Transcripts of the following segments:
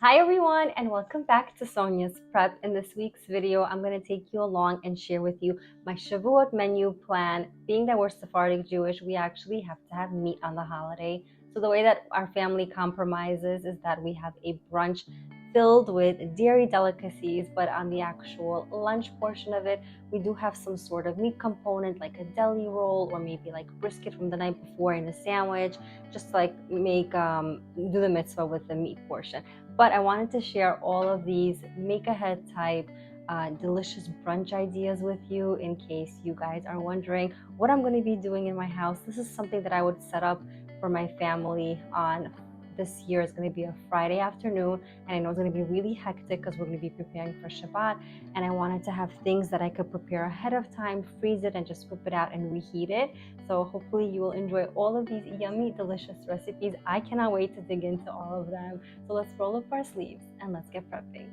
Hi everyone and welcome back to Sonya's Prep. In this week's video, I'm going to take you along and share with you my Shavuot menu plan. Being that we're Sephardic Jewish, we actually have to have meat on the holiday. So the way that our family compromises is that we have a brunch filled with dairy delicacies, but on the actual lunch portion of it, we do have some sort of meat component like a deli roll or maybe like brisket from the night before in a sandwich, just to like do the mitzvah with the meat portion. But I wanted to share all of these make ahead type delicious brunch ideas with you in case you guys are wondering what I'm going to be doing in my house. This is something that I would set up for my family on this year. Is going to be a Friday afternoon, and I know it's going to be really hectic because we're going to be preparing for Shabbat, and I wanted to have things that I could prepare ahead of time, freeze it, and just whip it out and reheat it. So hopefully you will enjoy all of these yummy, delicious recipes. I cannot wait to dig into all of them. So let's roll up our sleeves and let's get prepping.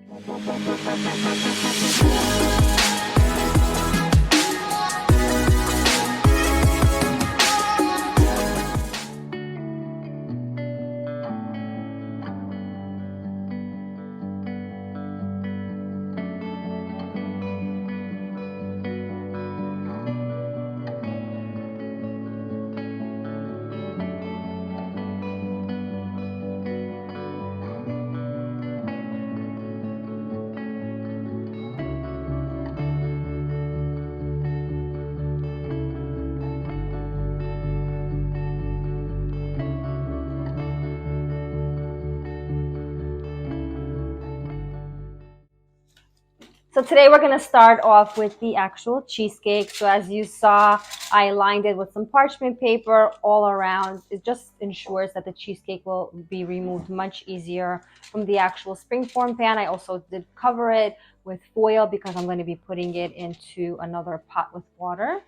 So today we're going to start off with the actual cheesecake. So as you saw, I lined it with some parchment paper all around. It just ensures that the cheesecake will be removed much easier from the actual springform pan. I also did cover it with foil because I'm going to be putting it into another pot with water.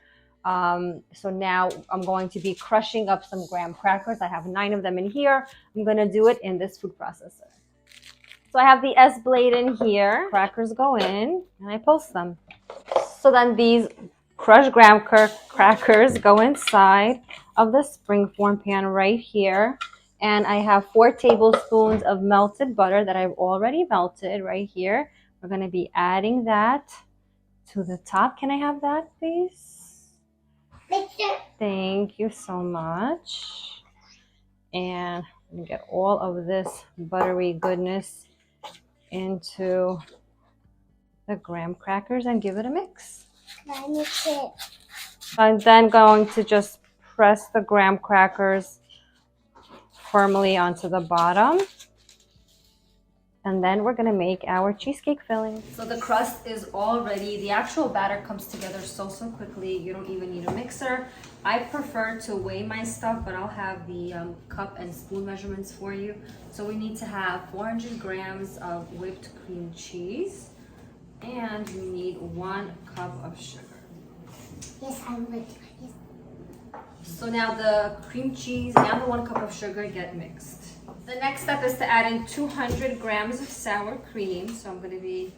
So now I'm going to be crushing up some graham crackers. I have 9 of them in here. I'm going to do it in this food processor. So I have the S blade in here. Crackers go in and I post them. So then these crushed graham crackers go inside of the springform pan right here. And I have 4 tablespoons of melted butter that I've already melted right here. We're going to be adding that to the top. Can I have that, please? Thank you so much. And I'm going to get all of this buttery goodness into the graham crackers and give it a mix. Can I mix it? I'm then going to just press the graham crackers firmly onto the bottom. And then we're going to make our cheesecake filling. So the crust is all ready. The actual batter comes together so quickly. You don't even need a mixer. I prefer to weigh my stuff, but I'll have the cup and spoon measurements for you. So we need to have 400 grams of whipped cream cheese. And we need 1 cup of sugar. Yes, I would. Yes. So now the cream cheese and the 1 cup of sugar get mixed. The next step is to add in 200 grams of sour cream. So I'm going to be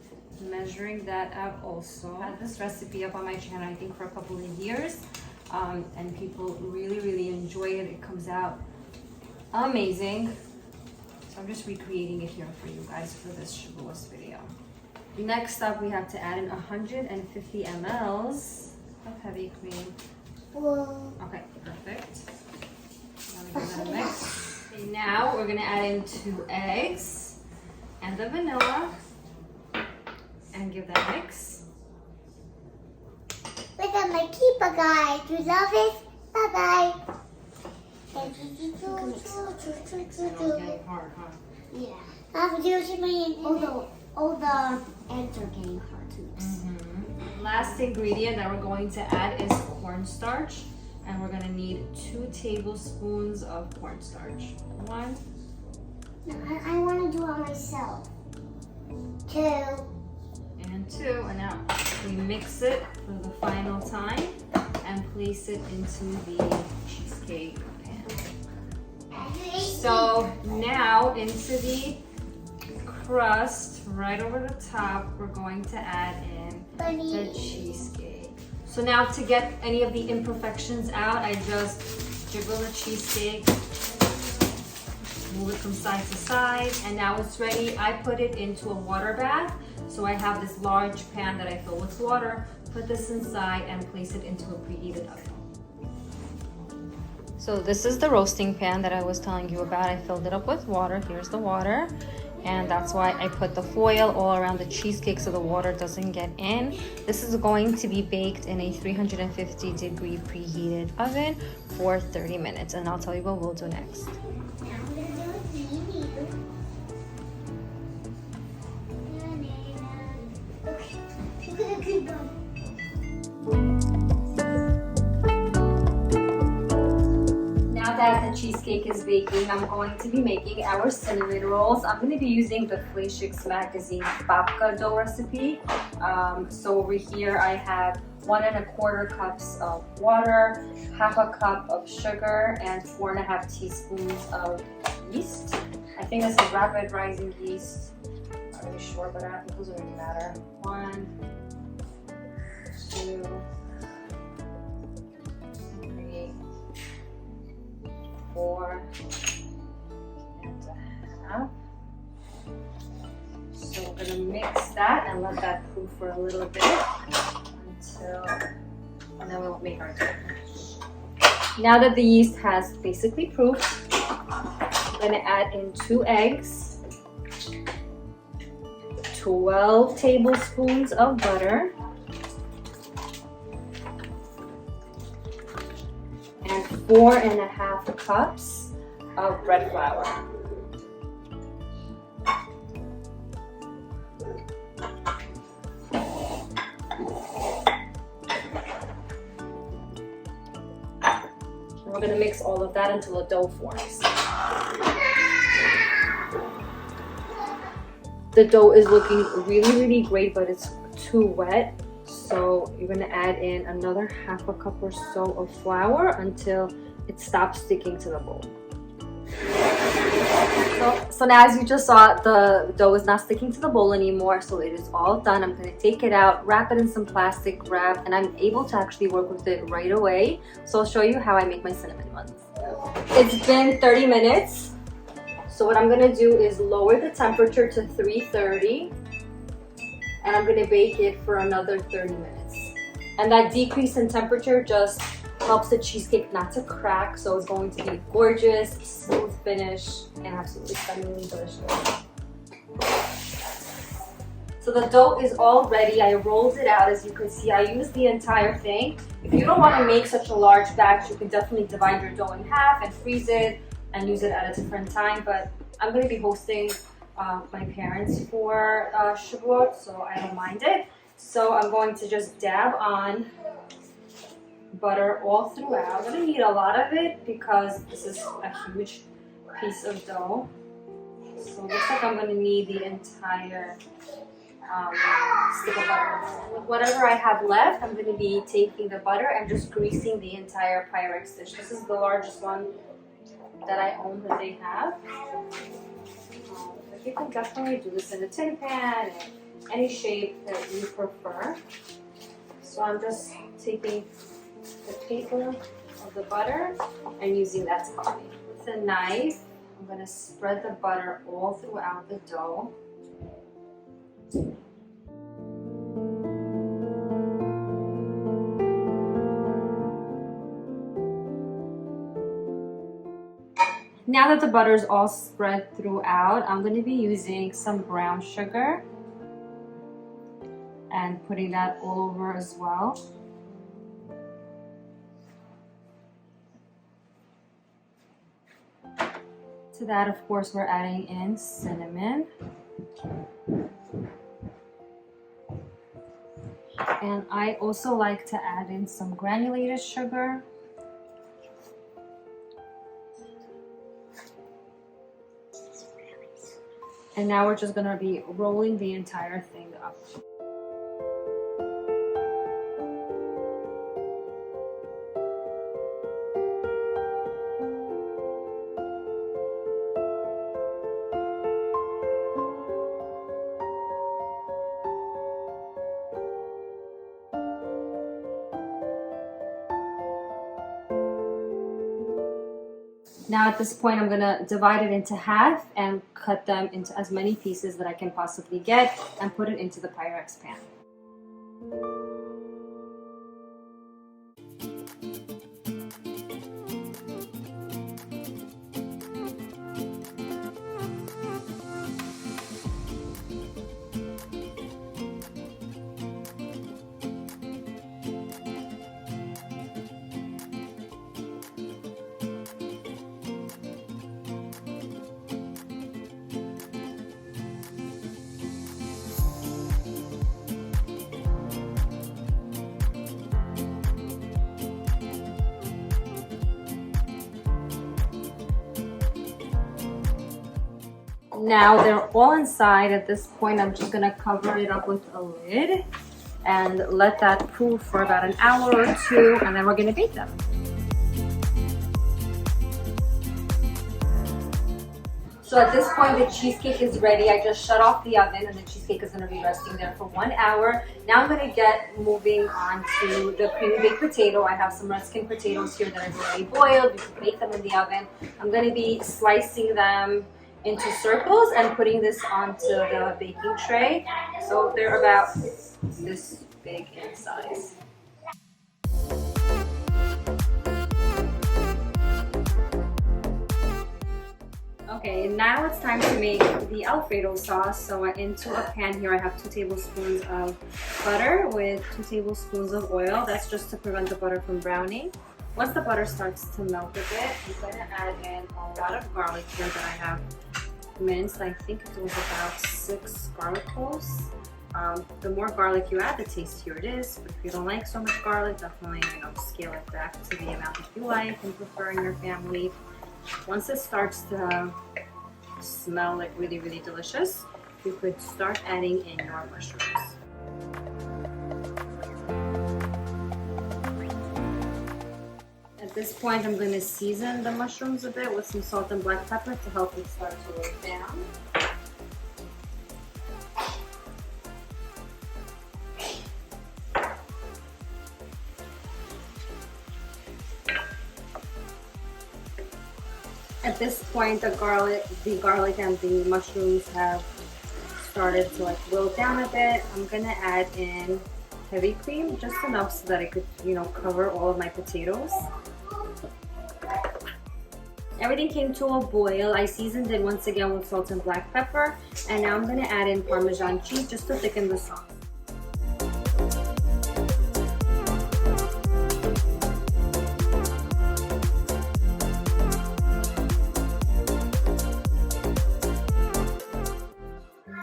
measuring that out also. I had this recipe up on my channel, I think, for a couple of years. And people really enjoy it. It comes out amazing. So I'm just recreating it here for you guys for this Shavuot video. Next up, we have to add in 150 mLs of heavy cream. Whoa. Okay, perfect. Now give that a mix. Okay, now we're gonna add in 2 eggs and the vanilla and give that a mix. Look at my keeper, guys. You love it? Bye-bye. Okay, hard, huh? Yeah. All the eggs are getting hard to mix. Last ingredient that we're going to add is cornstarch, and we're gonna need 2 tablespoons of cornstarch. 1. No, I want to do it myself. 2. And 2. And now we mix it for the final time and place it into the cheesecake pan. So now into the crust, right over the top, we're going to add in the cheesecake. So now to get any of the imperfections out, I just jiggle the cheesecake move it from side to side, and now it's ready. I put it into a water bath. So I have this large pan that I fill with water, put this inside and place it into a preheated oven. So this is the roasting pan that I was telling you about. I filled it up with water. Here's the water. And that's why I put the foil all around the cheesecake so the water doesn't get in. This is going to be baked in a 350-degree preheated oven for 30 minutes. And I'll tell you what we'll do next. Now that the cheesecake is baking, I'm going to be making our cinnamon rolls. I'm going to be using the Quiche magazine babka dough recipe. So over here I have 1 1/4 cups of water, 1/2 cup of sugar, and 4 1/2 teaspoons of yeast. I think this is rapid rising yeast. Not really sure, but it doesn't really matter. 1, 2, 3, 4 1/2. So we're gonna mix that and let that cool for a little bit and then we'll make our dough. Now that the yeast has basically proofed, I'm gonna add in 2 eggs, 12 tablespoons of butter, and 4 1/2 cups of bread flour. We're going to mix all of that until a dough forms. The dough is looking really great, but it's too wet. So you're going to add in another 1/2 cup or so of flour until it stops sticking to the bowl. So now, as you just saw, the dough is not sticking to the bowl anymore, so it is all done. I'm going to take it out, wrap it in some plastic wrap, and I'm able to actually work with it right away. So I'll show you how I make my cinnamon ones. It's been 30 minutes. So what I'm going to do is lower the temperature to 330, and I'm going to bake it for another 30 minutes. And that decrease in temperature just helps the cheesecake not to crack, so it's going to be gorgeous, smooth finish, and absolutely stunningly delicious. So the dough is all ready. I rolled it out. As you can see, I used the entire thing. If you don't want to make such a large batch, you can definitely divide your dough in half and freeze it and use it at a different time. But I'm going to be hosting my parents for Shavuot, so I don't mind it. So I'm going to just dab on butter all throughout. I'm going to need a lot of it because this is a huge piece of dough. So it looks like I'm going to need the entire stick of butter. With whatever I have left, I'm going to be taking the butter and just greasing the entire Pyrex dish. This is the largest one that I own that they have. But you can definitely do this in a tin pan, in any shape that you prefer. So I'm just taking the paper of the butter and using that to help me. With a knife, I'm going to spread the butter all throughout the dough. Now that the butter is all spread throughout, I'm going to be using some brown sugar and putting that all over as well. To that, of course, we're adding in cinnamon. And I also like to add in some granulated sugar. And now we're just going to be rolling the entire thing up. Now at this point, I'm gonna divide it into half and cut them into as many pieces that I can possibly get and put it into the Pyrex pan. Now they're all inside. At this point, I'm just gonna cover it up with a lid and let that cool for about an hour or two, and then we're gonna bake them. So at this point, the cheesecake is ready. I just shut off the oven and the cheesecake is gonna be resting there for 1 hour. Now I'm gonna get moving on to the creamy baked potato. I have some red skin potatoes here that I've already boiled. You can bake them in the oven. I'm gonna be slicing them into circles and putting this onto the baking tray. So they're about this big in size. Okay, now it's time to make the Alfredo sauce. So into a pan here, I have 2 tablespoons of butter with 2 tablespoons of oil. That's just to prevent the butter from browning. Once the butter starts to melt a bit, I'm going to add in a lot of garlic here that I have minced. I think it was about 6 garlic cloves. The more garlic you add, the tastier it is. But if you don't like so much garlic, definitely scale it back to the amount that you like and prefer in your family. Once it starts to smell like really, really delicious, you could start adding in your mushrooms. At this point, I'm going to season the mushrooms a bit with some salt and black pepper to help it start to roll down. At this point, the garlic and the mushrooms have started to wilt down a bit. I'm going to add in heavy cream, just enough so that I could, cover all of my potatoes. Everything came to a boil. I seasoned it once again with salt and black pepper, and now I'm going to add in Parmesan cheese just to thicken the sauce.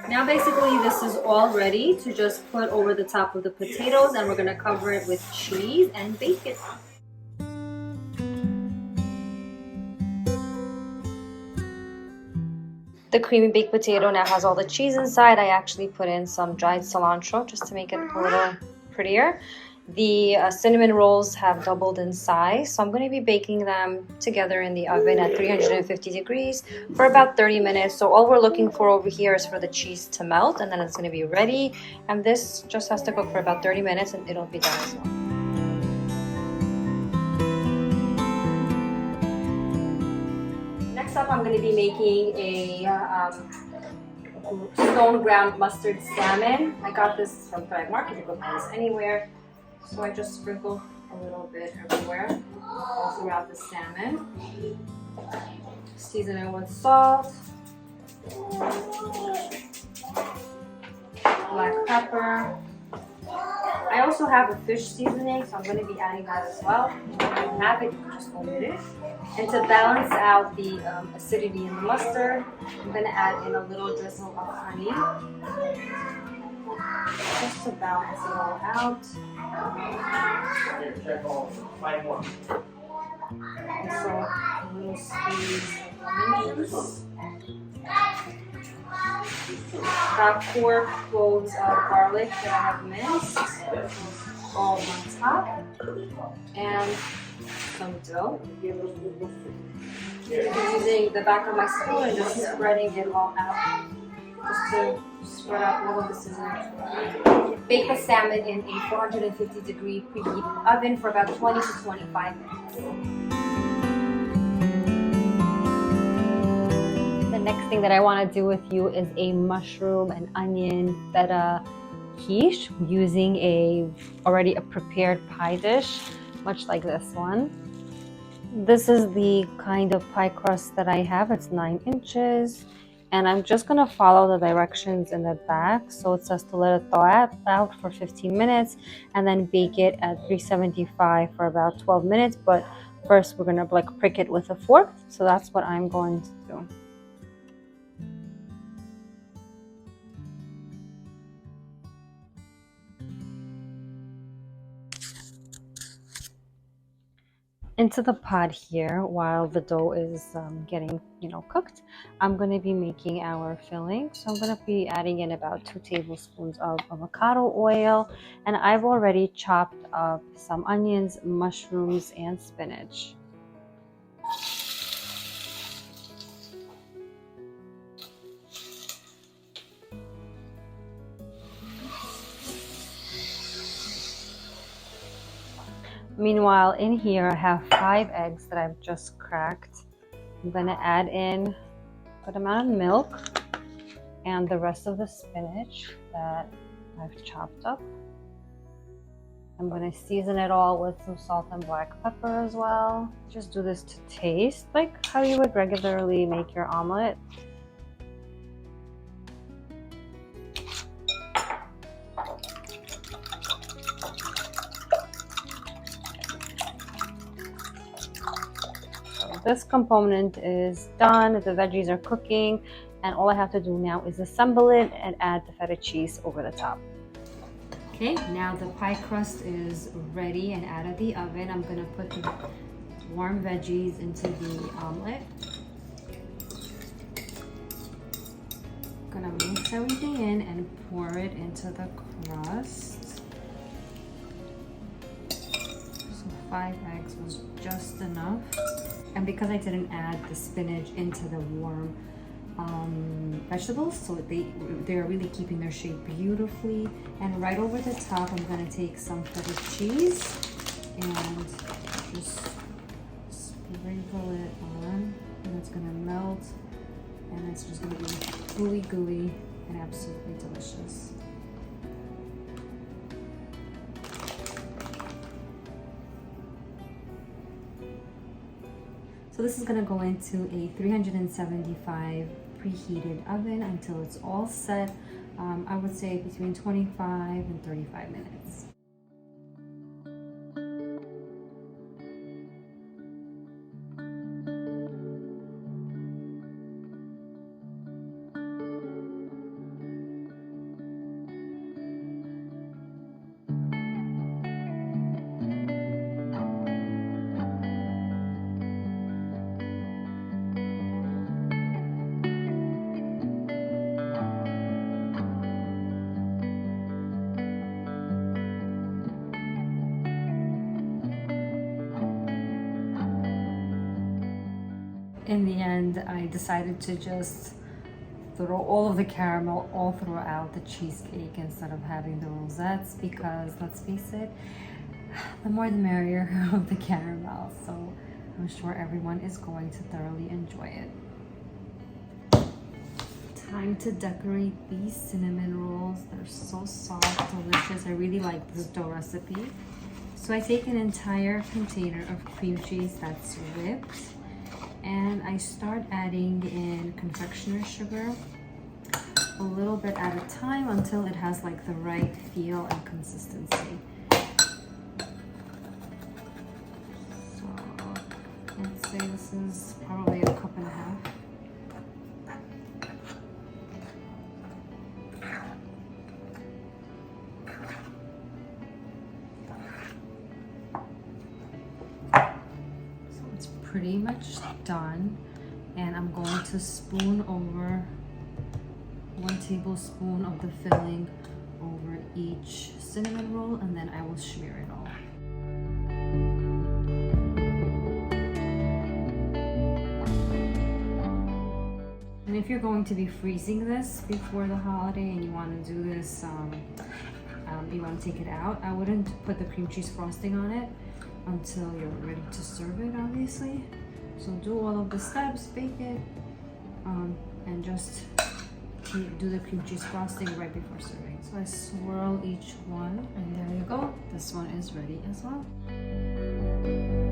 Now basically this is all ready to just put over the top of the potatoes, and we're going to cover it with cheese and bake it. The creamy baked potato now has all the cheese inside. I actually put in some dried cilantro just to make it a little prettier. The cinnamon rolls have doubled in size, so I'm going to be baking them together in the oven at 350 degrees for about 30 minutes. So all we're looking for over here is for the cheese to melt, and then it's going to be ready. And this just has to cook for about 30 minutes and it'll be done as well. Next up, I'm going to be making a stone ground mustard salmon. I got this from Thrive Market. You can find this anywhere. So I just sprinkle a little bit everywhere, all throughout the salmon. Season it with salt, black pepper. I also have a fish seasoning, so I'm going to be adding that as well. If you don't have it, you can just omit it. And to balance out the acidity in the mustard, I'm going to add in a little drizzle of honey, just to balance it all out. Also, a little squeeze of lemon juice. About 4 cloves of garlic that I have minced, all on top, and some dough. Using the back of my spoon and just spreading it all out, just to spread out all of the seasoning. Bake the salmon in a 450 degree preheated oven for about 20 to 25 minutes. Next thing that I want to do with you is a mushroom and onion feta quiche using already a prepared pie dish, much like this one. This is the kind of pie crust that I have. It's 9 inches, and I'm just going to follow the directions in the back. So it says to let it thaw out for 15 minutes and then bake it at 375 for about 12 minutes. But first we're going to like prick it with a fork. So that's what I'm going to do. Into the pot here, while the dough is getting cooked, I'm going to be making our filling. So I'm going to be adding in about 2 tablespoons of avocado oil, and I've already chopped up some onions, mushrooms, and spinach. Meanwhile, in here I have 5 eggs that I've just cracked. I'm going to add in a good amount of milk and the rest of the spinach that I've chopped up. I'm going to season it all with some salt and black pepper as well. Just do this to taste, like how you would regularly make your omelet. This component is done, the veggies are cooking, and all I have to do now is assemble it and add the feta cheese over the top. Okay, now the pie crust is ready and out of the oven. I'm gonna put the warm veggies into the omelet. Gonna mix everything in and pour it into the crust. So 5 eggs was just enough. And because I didn't add the spinach into the warm vegetables, so they're really keeping their shape beautifully. And right over the top, I'm gonna take some feta cheese and just sprinkle it on, and it's gonna melt, and it's just gonna be gooey and absolutely delicious. So this is going to go into a 375 preheated oven until it's all set. I would say between 25 and 35 minutes. In the end, I decided to just throw all of the caramel all throughout the cheesecake instead of having the rosettes, because let's face it, the more the merrier of the caramel. So I'm sure everyone is going to thoroughly enjoy it. Time to decorate these cinnamon rolls. They're so soft, delicious. I really like this dough recipe. So I take an entire container of cream cheese that's whipped, and I start adding in confectioner's sugar a little bit at a time until it has like the right feel and consistency. So let's say this is probably a cup and a half. Pretty much done, and I'm going to spoon over 1 tablespoon of the filling over each cinnamon roll, and then I will smear it all. And if you're going to be freezing this before the holiday and you want to do this, you want to take it out, I wouldn't put the cream cheese frosting on it until you're ready to serve it, obviously. So do all of the steps, bake it, and just do the cream cheese frosting right before serving. So I swirl each one, and there you go. This one is ready as well.